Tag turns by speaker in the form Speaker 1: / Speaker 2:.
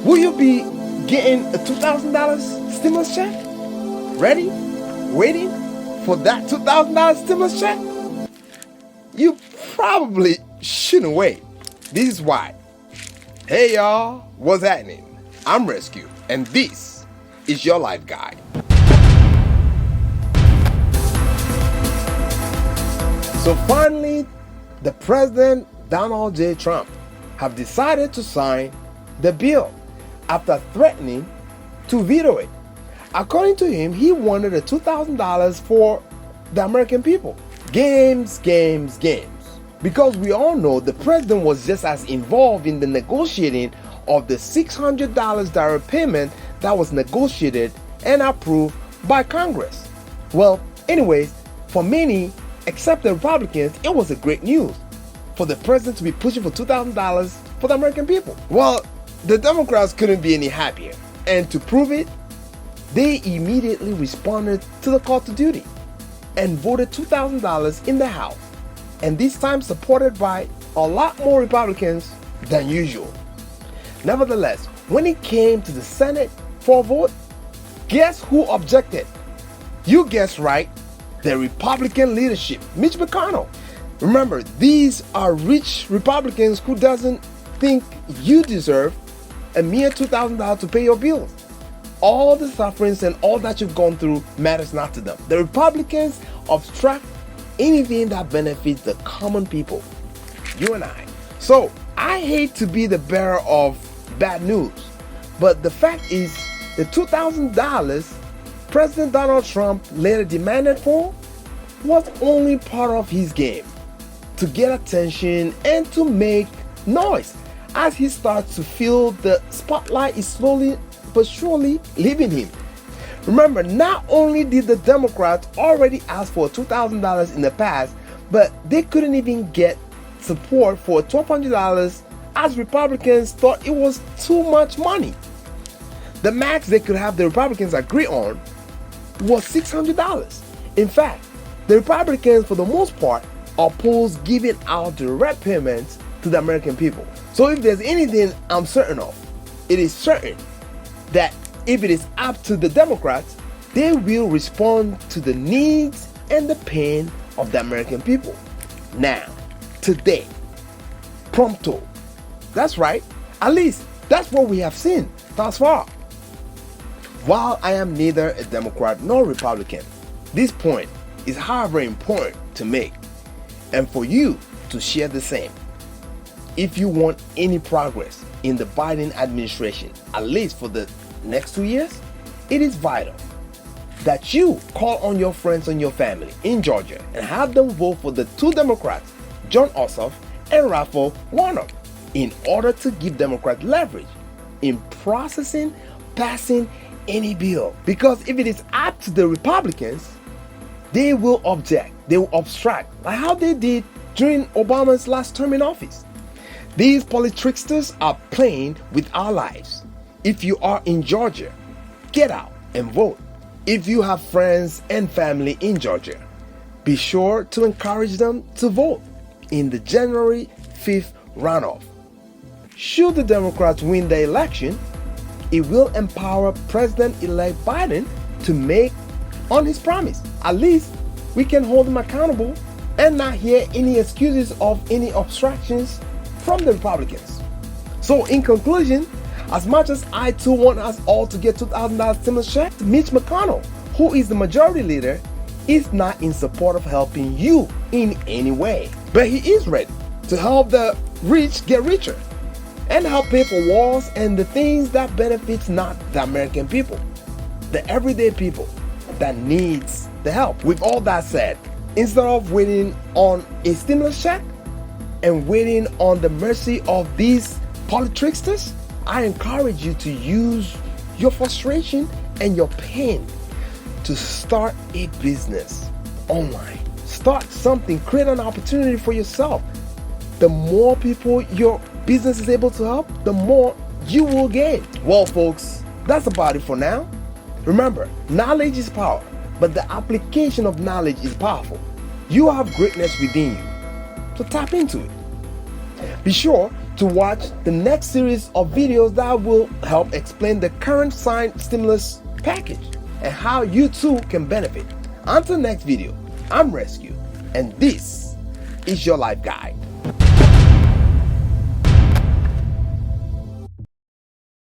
Speaker 1: Will you be getting a $2,000 stimulus check? Ready? Waiting for that $2,000 stimulus check? You probably shouldn't wait. This is why. Hey y'all, what's happening? I'm Resk, and this is your life guide. So finally, the President Donald J. Trump have decided to sign the bill after threatening to veto it. According to him, he wanted a $2,000 for the American people. Games. Because we all know the president was just as involved in the negotiating of the $600 direct payment that was negotiated and approved by Congress. Well, anyways, for many, except the Republicans, it was a great news for the president to be pushing for $2,000 for the American people. Well, the Democrats couldn't be any happier, and to prove it, they immediately responded to the call to duty and voted $2,000 in the House, and this time supported by a lot more Republicans than usual. Nevertheless, when it came to the Senate for a vote, guess who objected? You guessed right, the Republican leadership, Mitch McConnell. Remember, these are rich Republicans who doesn't think you deserve a mere $2,000 to pay your bills. All the sufferings and all that you've gone through matters not to them. The Republicans obstruct anything that benefits the common people, you and I. So I hate to be the bearer of bad news, but the fact is the $2,000 President Donald Trump later demanded for was only part of his game to get attention and to make noise as he starts to feel the spotlight is slowly but surely leaving him. Remember, not only did the Democrats already ask for $2,000 in the past, but they couldn't even get support for $1,200 as Republicans thought it was too much money. The max they could have the Republicans agree on was $600. In fact, the Republicans, for the most part, oppose giving out direct payments to the American people. So if there's anything I'm certain of, it is certain that if it is up to the Democrats, they will respond to the needs and the pain of the American people. Now, today, prompto. That's right. At least that's what we have seen thus far. While I am neither a Democrat nor Republican, this point is however important to make and for you to share the same. If you want any progress in the Biden administration, at least for the next 2 years, it is vital that you call on your friends and your family in Georgia and have them vote for the two Democrats, Jon Ossoff and Raphael Warnock, in order to give Democrats leverage in passing any bill. Because if it is up to the Republicans, they will object, they will obstruct, like how they did during Obama's last term in office. These politricksters are playing with our lives. If you are in Georgia, get out and vote. If you have friends and family in Georgia, be sure to encourage them to vote in the January 5th runoff. Should the Democrats win the election, it will empower President-elect Biden to make on his promise. At least we can hold him accountable and not hear any excuses of any obstructions from the Republicans. So in conclusion, as much as I too want us all to get $2,000 stimulus check, Mitch McConnell, who is the majority leader, is not in support of helping you in any way. But he is ready to help the rich get richer and help pay for wars and the things that benefits not the American people, the everyday people that needs the help. With all that said, instead of waiting on a stimulus check and waiting on the mercy of these politricksters, I encourage you to use your frustration and your pain to start a business online. Start something, create an opportunity for yourself. The more people your business is able to help, the more you will gain. Well, folks, that's about it for now. Remember, knowledge is power, but the application of knowledge is powerful. You have greatness within you, so tap into it. Be sure to watch the next series of videos that will help explain the current signed stimulus package and how you too can benefit. Until next video, I'm Resk, and this is your Life Guide.